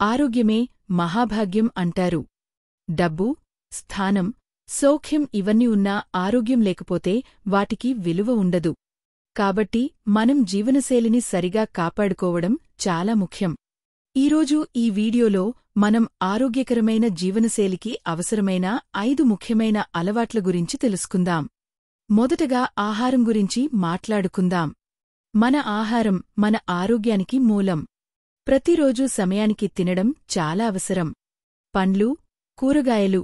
ఆరోగ్యమే మహాభాగ్యం అంటారు. డబ్బు, స్థానం, సౌఖ్యం ఇవన్నీ ఉన్నా ఆరోగ్యం లేకపోతే వాటికి విలువ ఉండదు. కాబట్టి మనం జీవనశైలిని సరిగా కాపాడుకోవడం చాలా ముఖ్యం. ఈరోజు ఈ వీడియోలో మనం ఆరోగ్యకరమైన జీవనశైలికి అవసరమైన 5 ముఖ్యమైన అలవాట్ల గురించి తెలుసుకుందాం. మొదటగా ఆహారం గురించి మాట్లాడుకుందాం. మన ఆహారం మన ఆరోగ్యానికి మూలం. ప్రతిరోజూ సమయానికి తినడం చాలా అవసరం. పండ్లు, కూరగాయలు,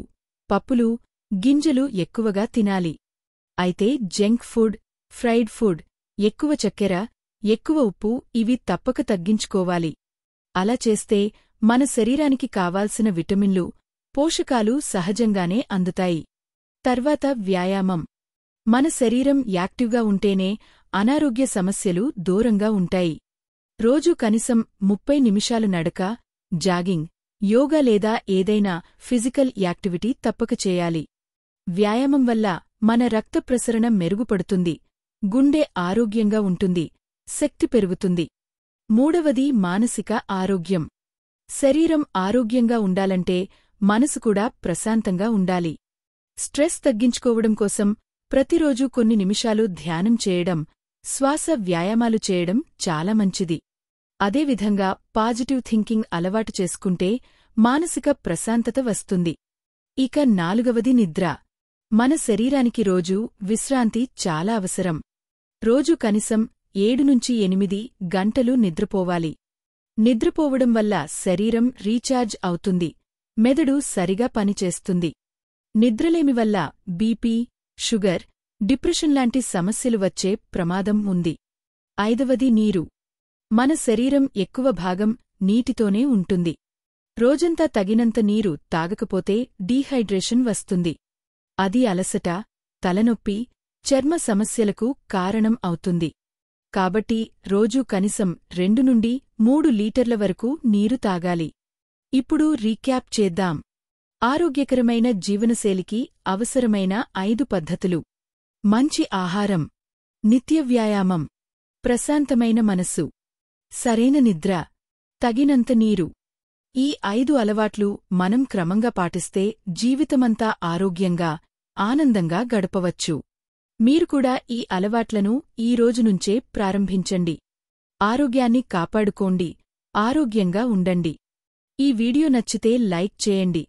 పప్పులు, గింజలు ఎక్కువగా తినాలి. అయితే జంక్ ఫుడ్, ఫ్రైడ్ ఫుడ్, ఎక్కువ చక్కెర, ఎక్కువ ఉప్పు ఇవి తప్పక తగ్గించుకోవాలి. అలా చేస్తే మన శరీరానికి కావాల్సిన విటమిన్లు, పోషకాలు సహజంగానే అందుతాయి. తర్వాత వ్యాయామం. మన శరీరం యాక్టివ్గా ఉంటేనే అనారోగ్య సమస్యలు దూరంగా ఉంటాయి. రోజూ కనీసం 30 నిమిషాలు నడక, జాగింగ్, యోగా లేదా ఏదైనా ఫిజికల్ యాక్టివిటీ తప్పక చేయాలి. వ్యాయామం వల్ల మన రక్త ప్రసరణ మెరుగుపడుతుంది, గుండె ఆరోగ్యంగా ఉంటుంది, శక్తి పెరుగుతుంది. మూడవది మానసిక ఆరోగ్యం. శరీరం ఆరోగ్యంగా ఉండాలంటే మనసు కూడా ప్రశాంతంగా ఉండాలి. స్ట్రెస్ తగ్గించుకోవడం కోసం ప్రతిరోజూ కొన్ని నిమిషాలు ధ్యానం చేయడం, శ్వాస వ్యాయామాలు చేయడం చాలా మంచిది. అదేవిధంగా పాజిటివ్ థింకింగ్ అలవాటు చేసుకుంటే మానసిక ప్రశాంతత వస్తుంది. ఇక నాలుగవది నిద్ర. మన శరీరానికి రోజూ విశ్రాంతి చాలా అవసరం. రోజు కనీసం 7-8 గంటలు నిద్రపోవాలి. నిద్రపోవడం వల్ల శరీరం రీఛార్జ్ అవుతుంది, మెదడు సరిగా పనిచేస్తుంది. నిద్రలేమి వల్ల బీపీ, షుగర్, డిప్రెషన్ లాంటి సమస్యలు వచ్చే ప్రమాదం ఉంది. ఐదవది నీరు. మన శరీరం ఎక్కువ భాగం నీటితోనే ఉంటుంది. రోజంతా తగినంత నీరు తాగకపోతే డీహైడ్రేషన్ వస్తుంది. అది అలసట, తలనొప్పి, చర్మ సమస్యలకు కారణం అవుతుంది. కాబట్టి రోజూ కనీసం 2-3 లీటర్ల వరకు నీరు తాగాలి. ఇప్పుడు రీక్యాప్ చేద్దాం. ఆరోగ్యకరమైన జీవనశైలికి అవసరమైన 5 పద్ధతులు. మంచి ఆహారం, నిత్య వ్యాయామం, ప్రశాంతమైన మనస్సు, సరైన నిద్ర, తగినంత నీరు. ఈ 5 అలవాట్లు మనం క్రమంగా పాటిస్తే జీవితమంతా ఆరోగ్యంగా, ఆనందంగా గడపవచ్చు. మీరు కూడా ఈ అలవాట్లను ఈ రోజునుంచే ప్రారంభించండి. ఆరోగ్యాన్ని కాపాడుకోండి, ఆరోగ్యంగా ఉండండి. ఈ వీడియో నచ్చితే లైక్ చేయండి,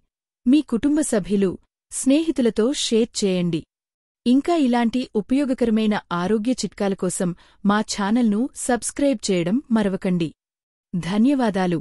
మీ కుటుంబ సభ్యులు, స్నేహితులతో షేర్ చేయండి. ఇంకా ఇలాంటి ఉపయోగకరమైన ఆరోగ్య చిట్కాల కోసం మా ఛానల్ను సబ్స్క్రైబ్ చేయడం మరవకండి. ధన్యవాదాలు.